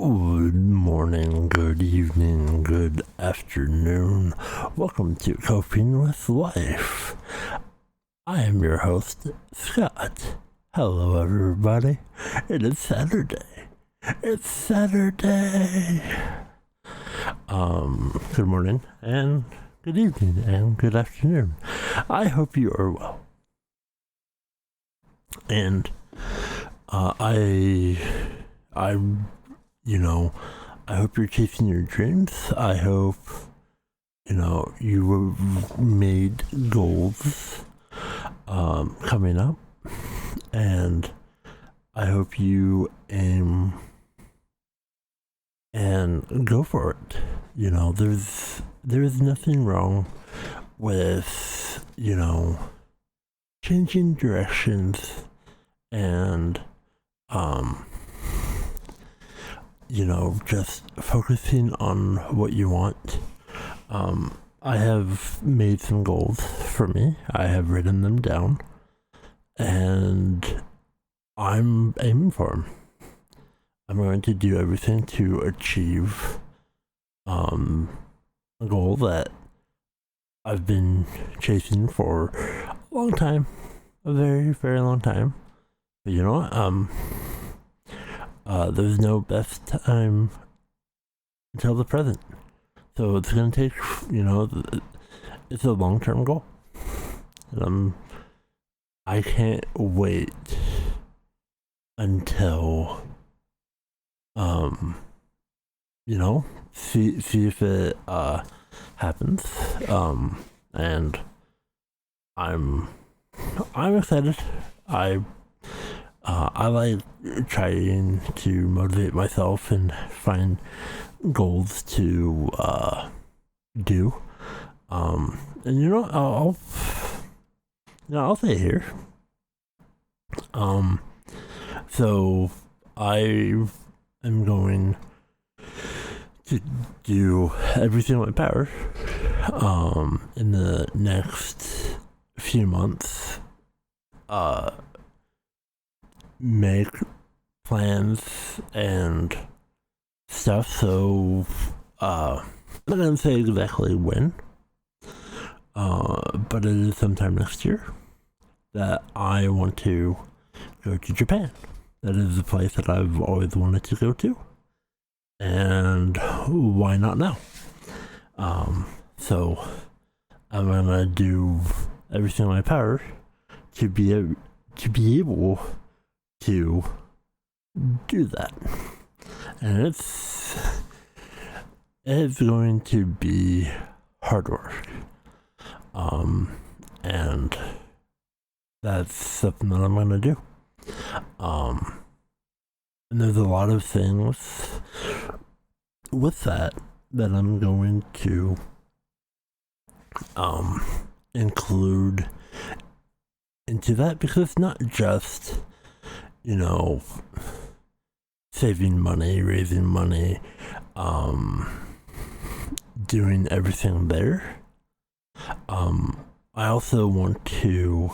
Good morning, good evening, good afternoon. Welcome to Coping with Life. I am your host, Scott. Hello, everybody. It is Saturday. It's Saturday. Good morning, and good evening, and good afternoon. I hope you are well. And, I hope you're chasing your dreams. I hope, you have made goals, coming up. And I hope you aim and go for it. There's nothing wrong with, changing directions and, just focusing on what you want. I have made some goals for me. I have written them down, and I'm aiming for them. I'm going to do everything to achieve a goal that I've been chasing for a long time, a very, very long time. But you know what? There's no best time until the present. So it's going to take, it's a long-term goal. And I can't wait until, see if it happens. And I'm excited. I like trying to motivate myself and find goals to do. And I'll say here. So I am going to do everything in my power in the next few months. Make plans and stuff, so I'm not gonna say exactly when, but it is sometime next year that I want to go to Japan. That is the place that I've always wanted to go to, and why not now? So I'm gonna do everything in my power to be able to do that. And it's going to be hard work. And that's something that I'm gonna do. And there's a lot of things with that I'm going to include into that, because it's not just saving money, raising money, doing everything there. I also want to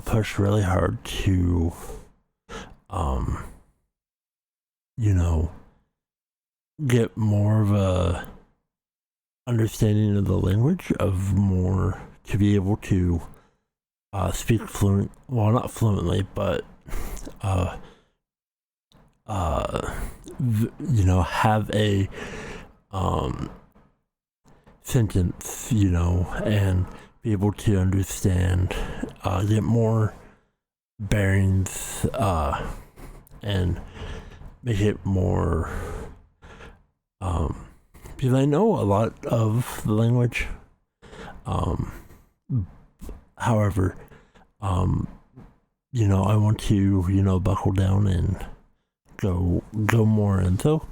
push really hard to get more of a understanding of the language, of more to be able to speak not fluently, but have a sentence, and be able to understand, get more bearings, and make it more, because I know a lot of the language, however, I want to, buckle down and go more, and so,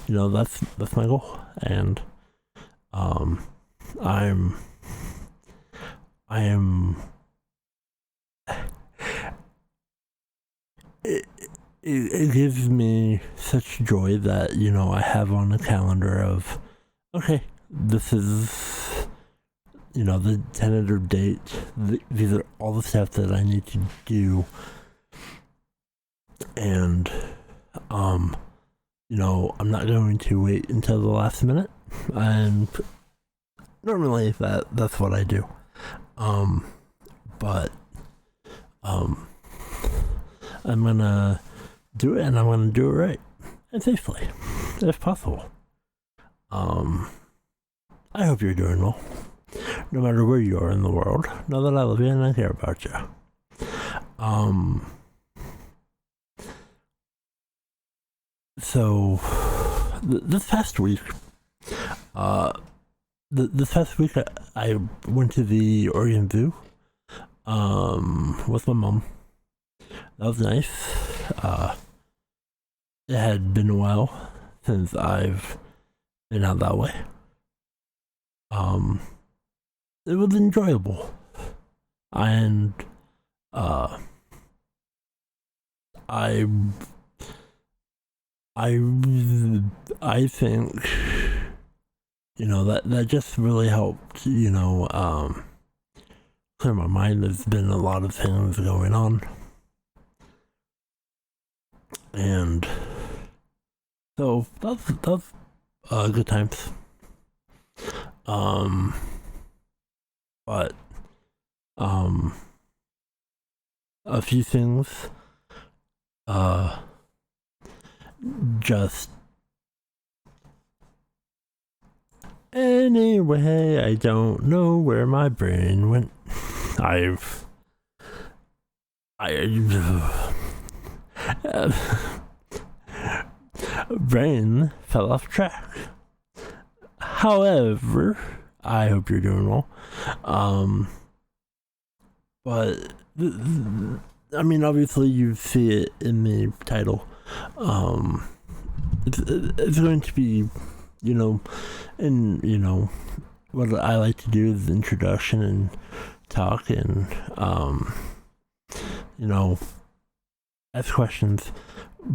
that's my goal, and I am it gives me such joy that I have on the calendar of, okay, this is the tentative date. These are all the steps that I need to do, and I'm not going to wait until the last minute, and normally that's what I do. But I'm gonna do it, and I'm gonna do it right and safely, if possible. I hope you're doing well, no matter where you are in the world. Know that I love you and I care about you. So this past week, this past week I went to the Oregon Zoo, with my mom. That was nice. It had been a while since I've been out that way. It was enjoyable, and I think that just really helped clear my mind. There's been a lot of things going on, and so that's good times. But a few things just anyway, I don't know where my brain went. Brain fell off track. However, I hope you're doing well. But I mean, obviously you see it in the title. It's going to be, and what I like to do is introduction and talk and ask questions.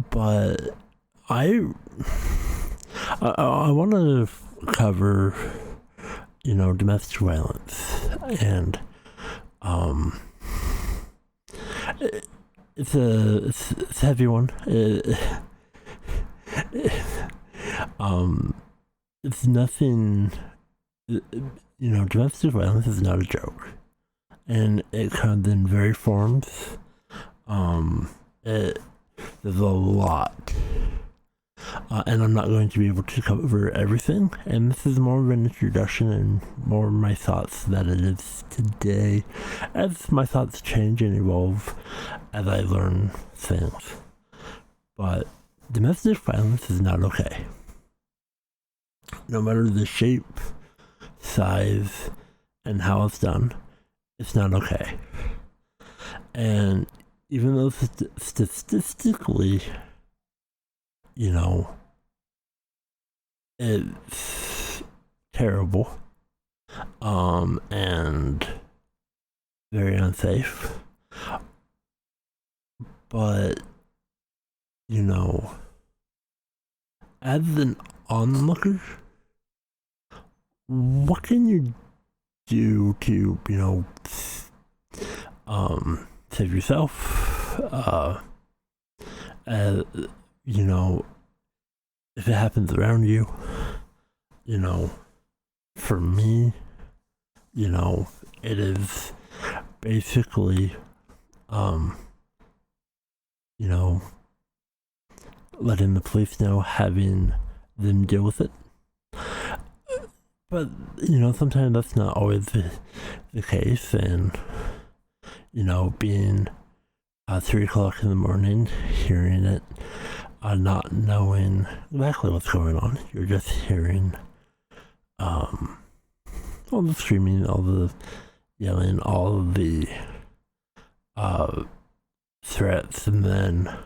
But I want to cover domestic violence, and it's a heavy one. It's nothing. Domestic violence is not a joke, and it comes in various forms. There's a lot. And I'm not going to be able to cover everything, and this is more of an introduction and more of my thoughts that it is today, as my thoughts change and evolve as I learn things. But domestic violence is not okay. No matter the shape, size, and how it's done, it's not okay. And even though statistically, it's terrible, and very unsafe. But, as an onlooker, what can you do to, save yourself? If it happens around you, for me, it is basically, letting the police know, having them deal with it. But, sometimes that's not always the case, and, being 3 o'clock in the morning, hearing it, not knowing exactly what's going on. You're just hearing all the screaming, all the yelling, all of the threats, and then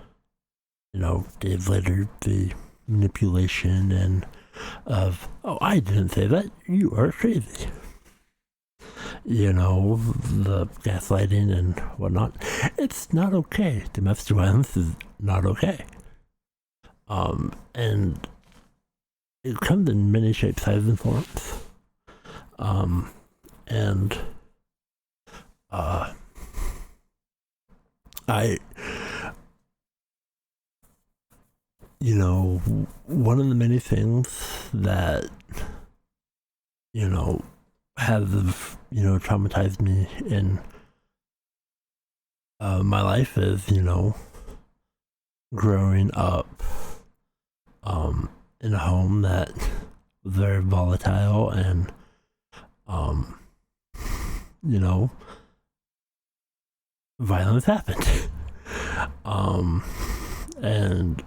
days later the manipulation and of, oh, I didn't say that, you are crazy. The gaslighting and whatnot. It's not okay. Domestic violence is not okay. And it comes in many shapes, sizes, and forms. And you know, one of the many things that, you know, have, you know, traumatized me in my life is, you know, growing up in a home that was very volatile and, you know, violence happened. And,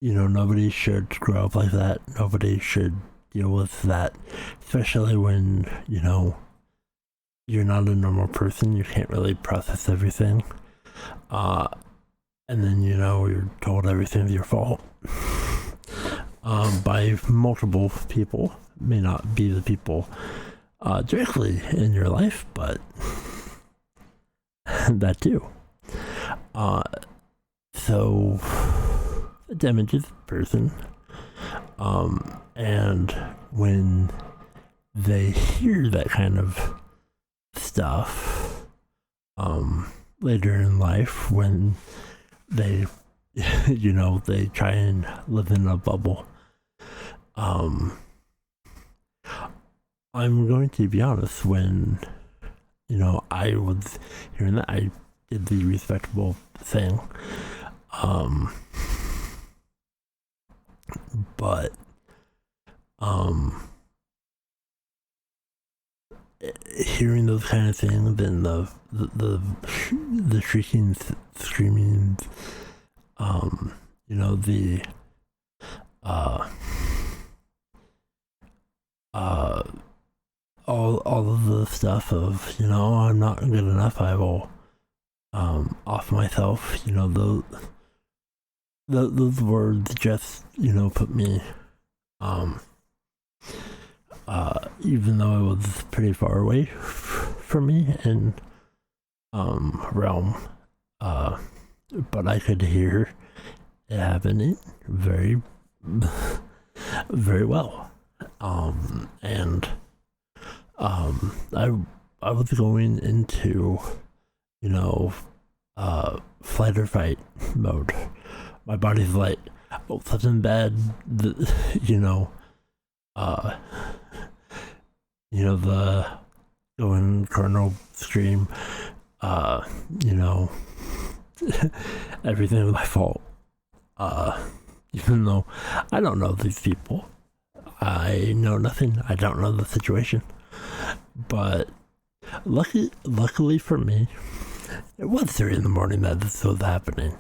you know, nobody should grow up like that. Nobody should deal with that, especially when, you know, you're not a normal person. You can't really process everything. And then, you know, you're told everything's your fault by multiple people. May not be the people directly in your life, but that too. So it damages the person. And when they hear that kind of stuff later in life, when they, you know, they try and live in a bubble, I'm going to be honest, when, you know, I was hearing that, I did the respectable thing. But hearing those kind of things and the shrieking, screaming, you know, the all of the stuff of, you know, I'm not good enough, I will off myself, you know, those words just, you know, put me even though it was pretty far away from me in realm, but I could hear it happening very very well. And I was going into, you know, flight or fight mode. My body's like, oh, something bad, you know, the going Colonel scream, you know, everything was my fault. Even though I don't know these people, I know nothing, I don't know the situation. But luckily for me, it was 3 in the morning that this was happening.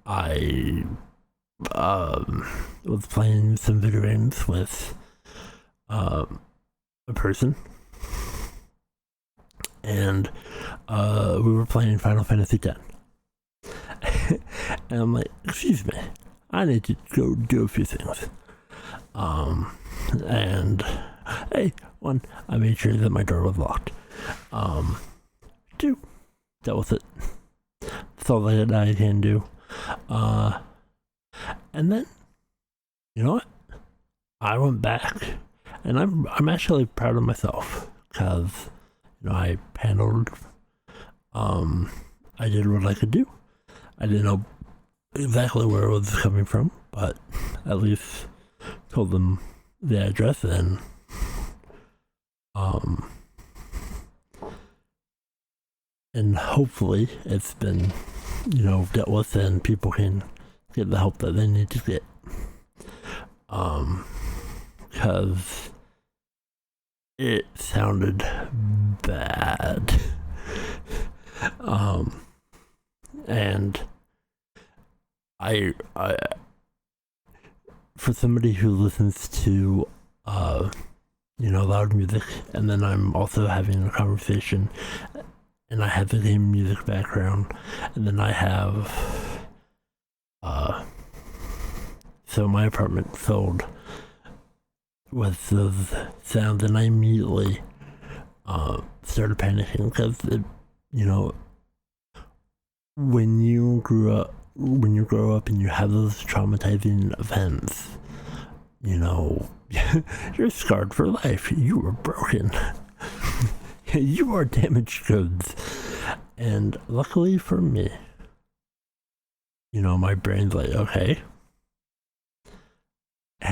I was playing some video games with a person, and we were playing Final Fantasy X. And I'm like, excuse me, I need to go do a few things. And hey, 1, I made sure that my door was locked. 2, dealt with it. That's all that I can do. And then, you know what? I went back, and I'm actually proud of myself, because, you know, I handled, I did what I could do. I didn't know exactly where it was coming from, but at least told them the address, and hopefully it's been, you know, dealt with and people can get the help that they need to get. Because it sounded bad. And I for somebody who listens to you know, loud music, and then I'm also having a conversation, and I have the same music background, and then I have so my apartment filled with those sounds, and I immediately started panicking, because you know, when you grow up and you have those traumatizing events, you know, you're scarred for life. You were broken. You are damaged goods. And luckily for me, you know, my brain's like, okay,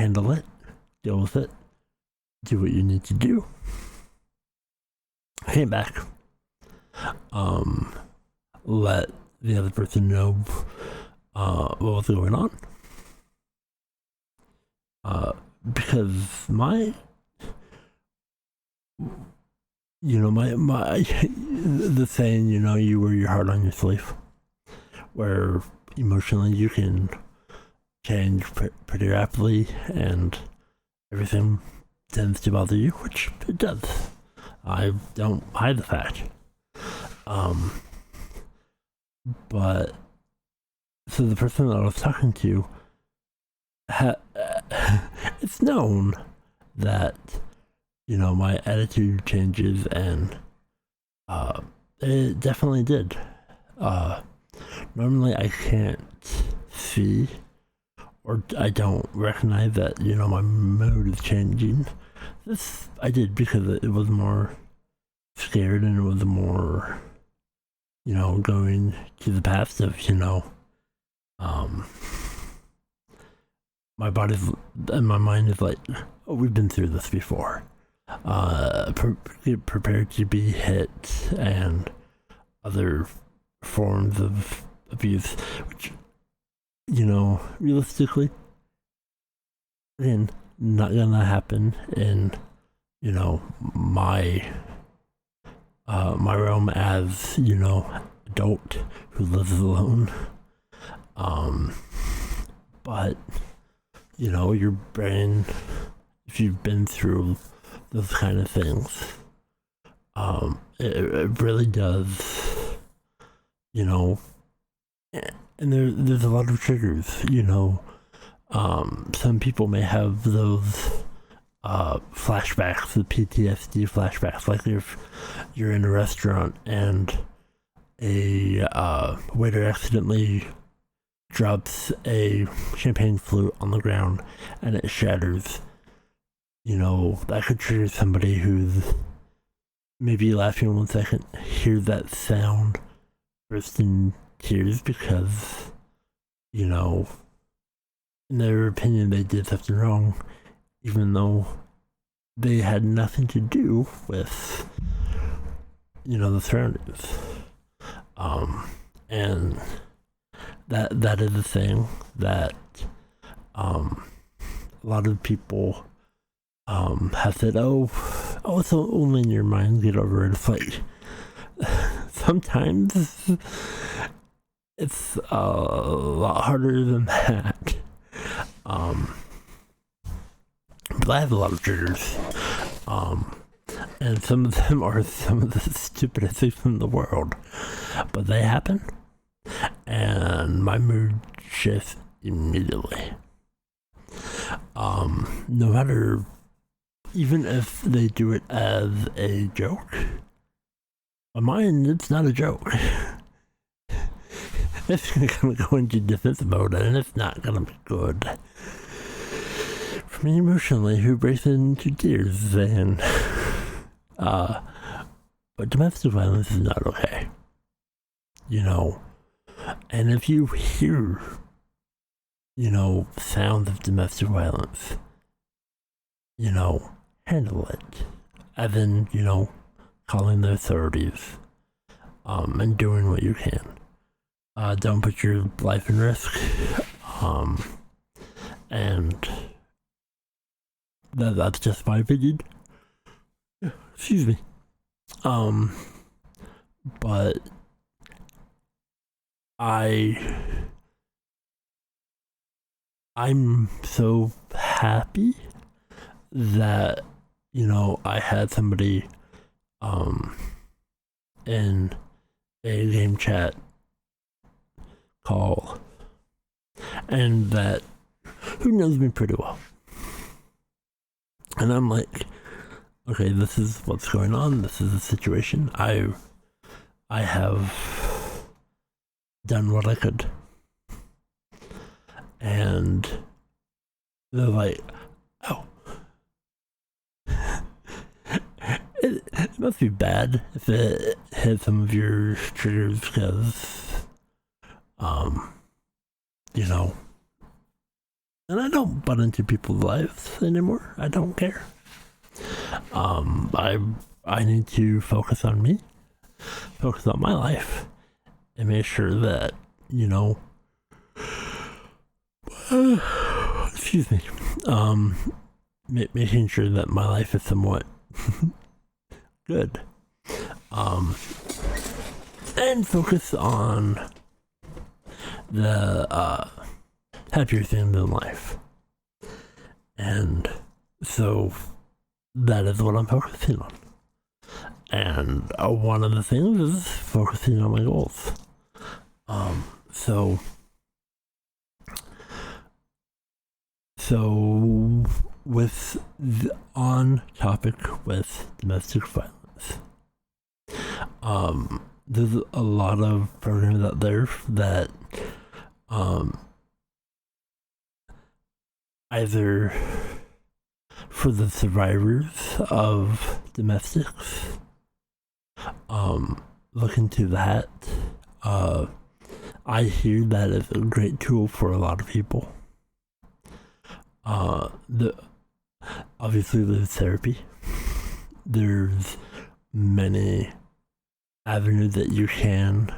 handle it, deal with it, do what you need to do. Came back. Let the other person know what was going on. Because my the saying, you wear your heart on your sleeve, where emotionally you can change pretty rapidly and everything tends to bother you, which it does. I don't hide the fact. But so the person that I was talking to, it's known that my attitude changes, and it definitely did. Normally I can't see, or I don't recognize that my mood is changing. This I did because it was more scared, and it was more going to the past of my body and my mind is like, oh, we've been through this before. Prepared to be hit and other forms of abuse, which realistically, again, not gonna happen in my my realm as adult who lives alone. But your brain, if you've been through those kind of things, it really does, and there's a lot of triggers. Some people may have those flashbacks, the PTSD flashbacks, like if you're in a restaurant and a waiter accidentally drops a champagne flute on the ground and it shatters. That could trigger somebody who's maybe laughing 1 second, hear that sound, burst in tears because, in their opinion, they did something wrong, even though they had nothing to do with, the surroundings. And that is a thing that a lot of people have said, oh, it's only in your mind, get over it. It's like, sometimes it's a lot harder than that. But I have a lot of triggers. And some of them are some of the stupidest things in the world. But they happen. And my mood shifts immediately. No matter, even if they do it as a joke, my mind, it's not a joke. It's gonna go into defense mode, and it's not gonna be good for me emotionally, who breaks into tears. And but domestic violence is not okay, and if you hear sounds of domestic violence, handle it, as in calling the authorities, and doing what you can. Don't put your life in risk, and that's just my opinion. Excuse me. But I'm so happy that I had somebody in a game chat call, and that who knows me pretty well, and I'm like, okay, this is what's going on, this is the situation. I have done what I could, and they're like, oh, it must be bad if it hit some of your triggers, because And I don't butt into people's lives anymore. I don't care. I need to focus on me, focus on my life, and make sure that, excuse me, making sure that my life is somewhat good. And focus on the happier things in life. And so that is what I'm focusing on. And one of the things is focusing on my goals. So with on topic with domestic violence, there's a lot of programs out there that either for the survivors of domestics, look into that. I hear that is a great tool for a lot of people. Obviously there's therapy. There's many avenues that you can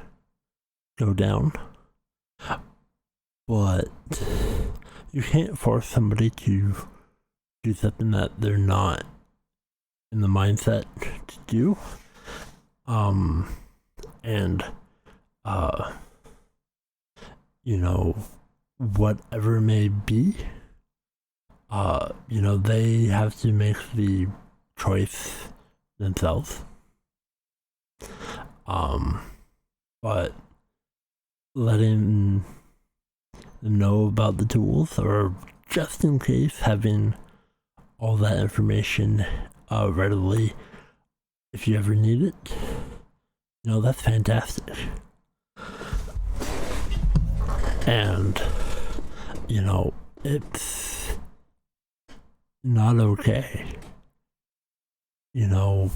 go down, but you can't force somebody to do something that they're not in the mindset to do. Whatever it may be, they have to make the choice themselves. But letting them know about the tools, or just in case having all that information readily if you ever need it, that's fantastic. And it's not okay, no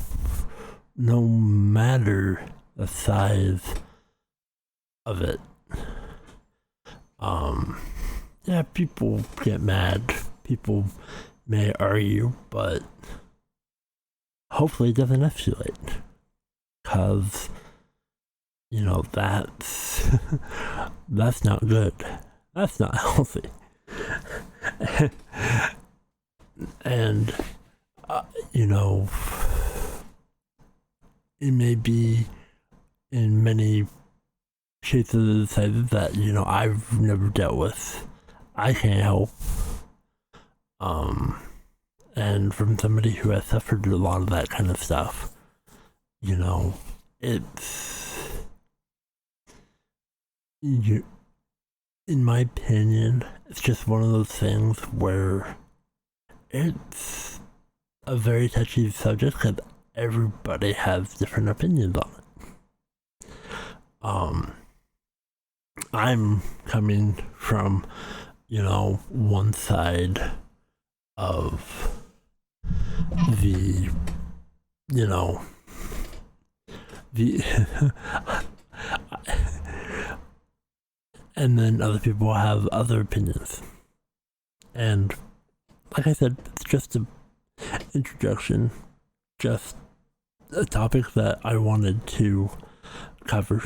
matter the size of it. People get mad, people may argue, but hopefully it doesn't escalate, because that's not good, that's not healthy. And it may be in many cases that I've never dealt with, I can't help. And from somebody who has suffered a lot of that kind of stuff, it's in my opinion, it's just one of those things where it's a very touchy subject because everybody has different opinions on it. I'm coming from, one side of the and then other people have other opinions. And like I said, it's just an introduction, just a topic that I wanted to cover.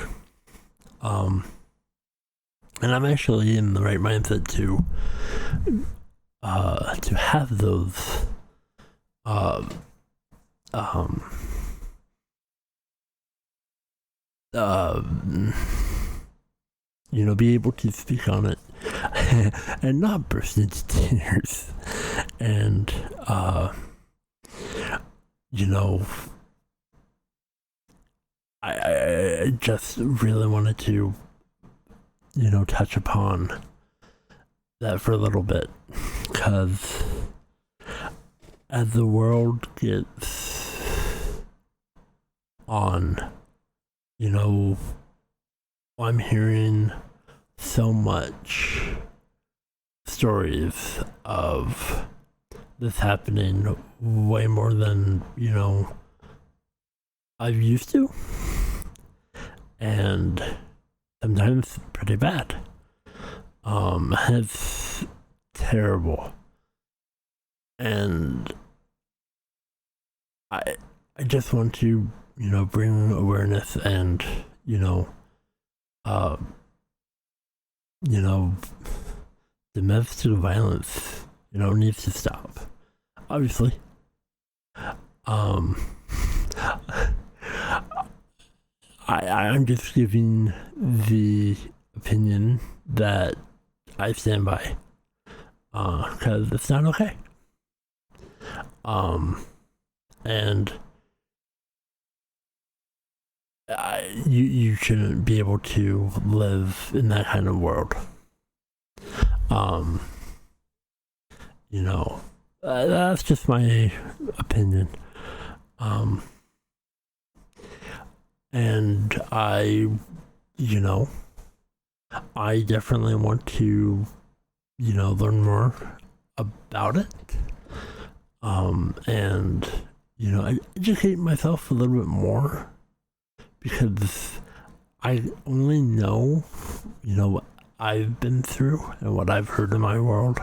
And I'm actually in the right mindset to have those be able to speak on it and not burst into tears. And I just really wanted to touch upon that for a little bit, because as the world gets on, I'm hearing so much stories of this happening way more than I've used to, and sometimes pretty bad. It's terrible. And I just want to, bring awareness and, uh, domestic violence, needs to stop. Obviously. I'm just giving the opinion that I stand by, because it's not okay. And you shouldn't be able to live in that kind of world. That's just my opinion. And I definitely want to, learn more about it. And, educate myself a little bit more, because I only know, what I've been through and what I've heard in my world.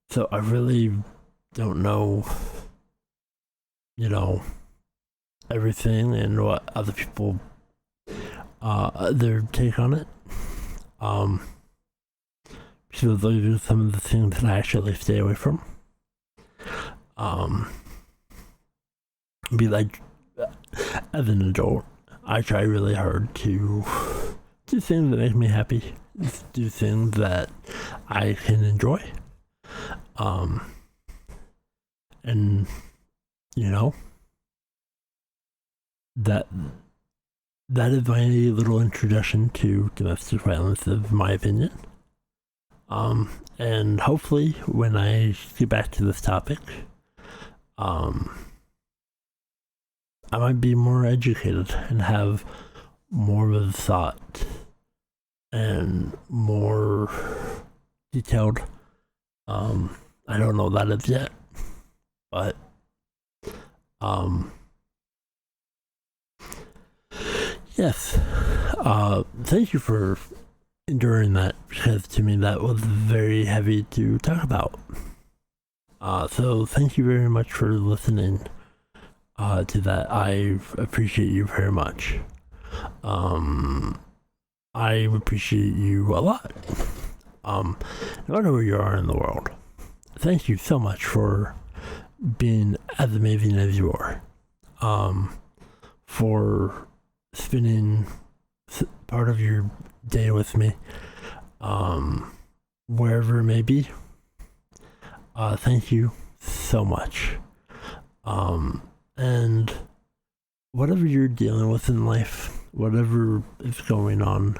So I really don't know, everything and what other people, their take on it. So those are some of the things that I actually stay away from. Be like, as an adult, I try really hard to do things that make me happy, do things that I can enjoy. And that is my little introduction to domestic violence, of my opinion. And hopefully when I get back to this topic, I might be more educated and have more of a thought and more detailed. I don't know that as yet, but yes. Thank you for enduring that, because to me that was very heavy to talk about. So thank you very much for listening to that. I appreciate you very much. I appreciate you a lot. No matter where you are in the world. Thank you so much for being as amazing as you are. For spending part of your day with me, wherever it may be. Thank you so much. And whatever you're dealing with in life, whatever is going on,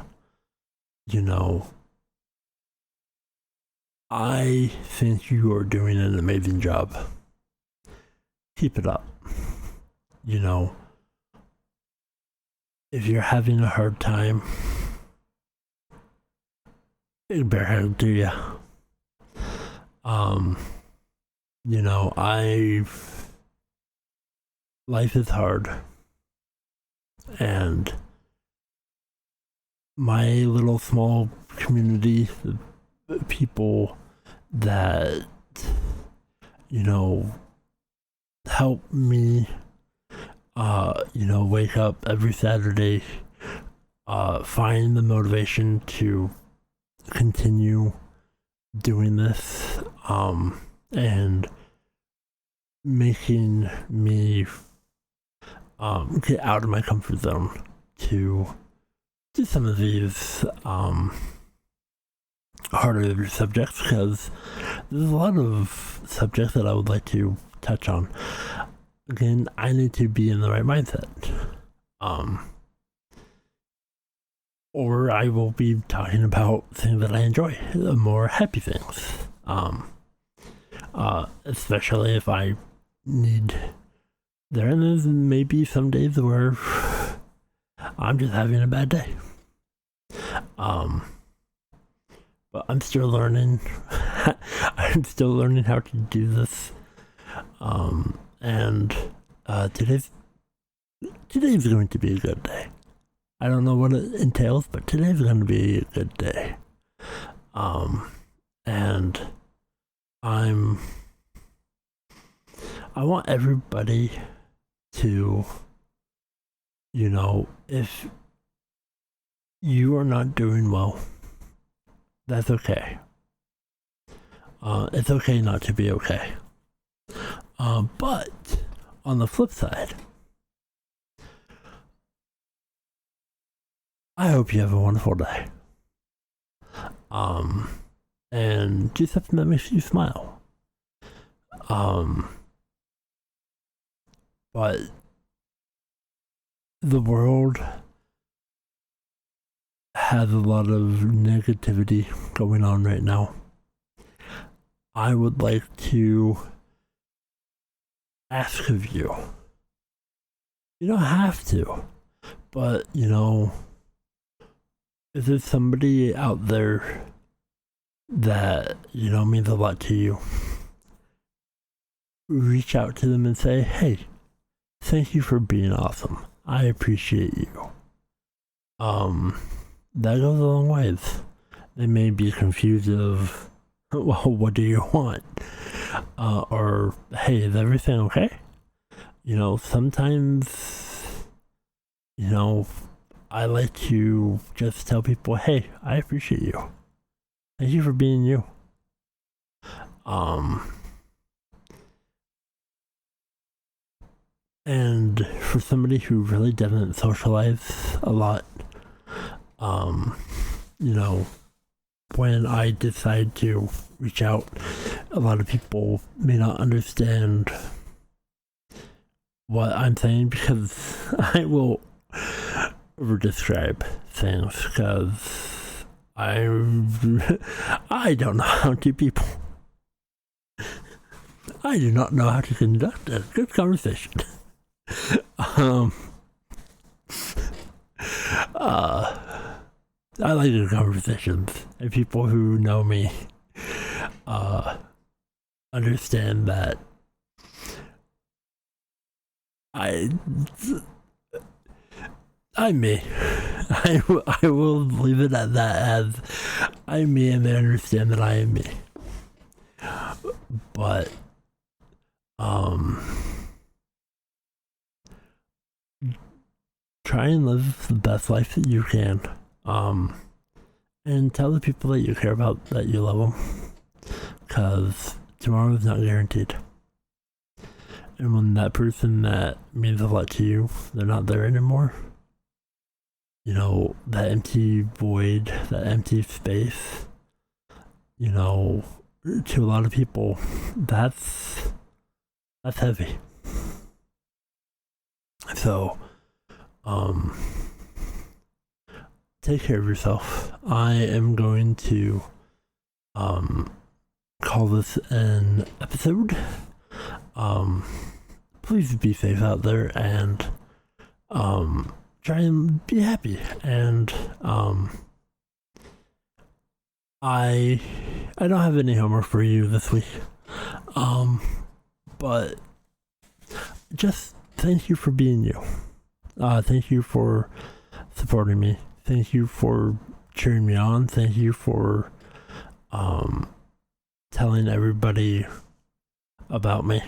I think you are doing an amazing job. Keep it up. If you're having a hard time, big bear hug to you. Life is hard, and my little small community of people that help me wake up every Saturday, find the motivation to continue doing this, and making me get out of my comfort zone to do some of these harder subjects, because there's a lot of subjects that I would like to touch on. Again, I need to be in the right mindset. Or I will be talking about things that I enjoy, the more happy things. Especially if I need. There's maybe some days where I'm just having a bad day. But I'm still learning. I'm still learning how to do this. And today's going to be a good day. I don't know what it entails, but today's going to be a good day. And I want everybody to, if you are not doing well, that's okay. It's okay not to be okay. But on the flip side, I hope you have a wonderful day. And do something that makes you smile. But the world has a lot of negativity going on right now. I would like to ask of you. You don't have to, but is there somebody out there that means a lot to you? Reach out to them and say, hey, thank you for being awesome. I appreciate you. That goes a long ways. They may be confused of, well, what do you want? Or, hey, is everything okay? Sometimes, I like to just tell people, hey, I appreciate you. Thank you for being you. And for somebody who really doesn't socialize a lot, when I decide to reach out, a lot of people may not understand what I'm saying because I will over-describe things because I don't know how to people. I do not know how to conduct a good conversation. I like good conversations, and people who know me understand that I'm me. I will leave it at that, as I'm me, and they understand that I am me. But try and live the best life that you can. And tell the people that you care about that you love them, because tomorrow is not guaranteed. And when that person that means a lot to you, they're not there anymore, that empty void, that empty space, to a lot of people, that's heavy. So, take care of yourself. I am going to call this an episode. Please be safe out there and try and be happy. And I don't have any homework for you this week. But just thank you for being you. Thank you for supporting me. Thank you for cheering me on. Thank you for telling everybody about me.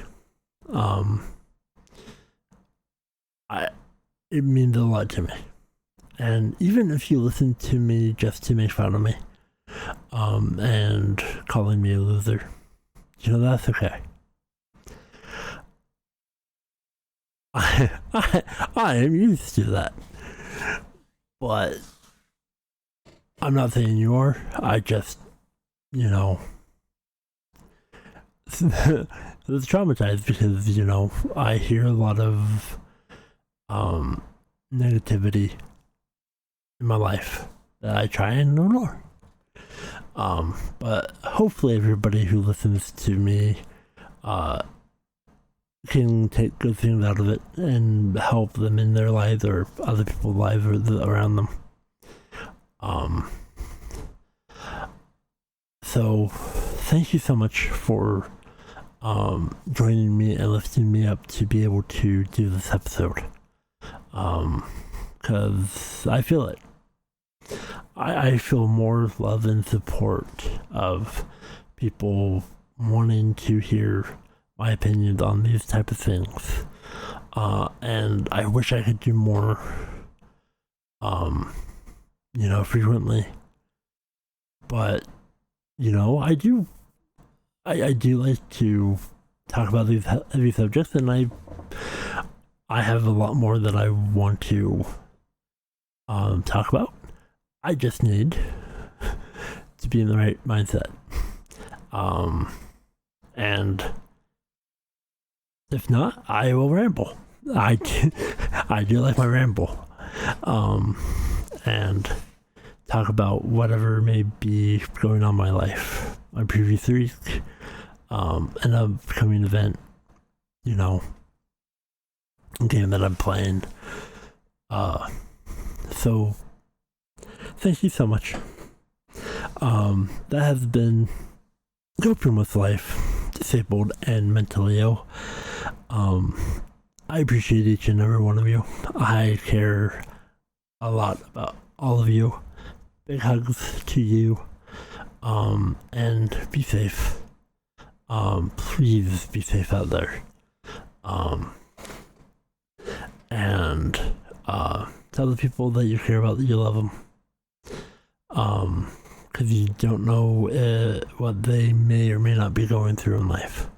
It means a lot to me. And even if you listen to me just to make fun of me, and calling me a loser, that's okay. I am used to that. But I'm not saying you are. I just, it's traumatized because, I hear a lot of negativity in my life that I try and ignore. But hopefully everybody who listens to me can take good things out of it and help them in their lives or other people's lives around them. So thank you so much for joining me and lifting me up to be able to do this episode, because I feel it. I feel more love and support of people wanting to hear my opinions on these type of things. And I wish I could do more, frequently. But, I do like to talk about these heavy subjects, and I have a lot more that I want to talk about. I just need to be in the right mindset. And if not, I will ramble. I do like my ramble. And talk about whatever may be going on in my life, my previous week, an upcoming event, game that I'm playing. So thank you so much. That has been Coping with Life, Disabled and Mentally Ill. I appreciate each and every one of you. I care a lot about all of you. Big hugs to you. And be safe. Please be safe out there. And tell the people that you care about that you love them. Because you don't know what they may or may not be going through in life.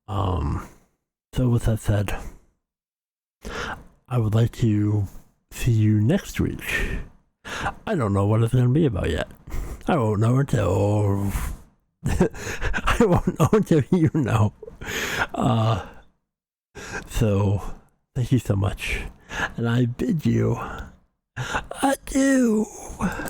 So with that said, I would like to see you next week. I don't know what it's going to be about yet. I won't know until you know. So thank you so much, and I bid you adieu.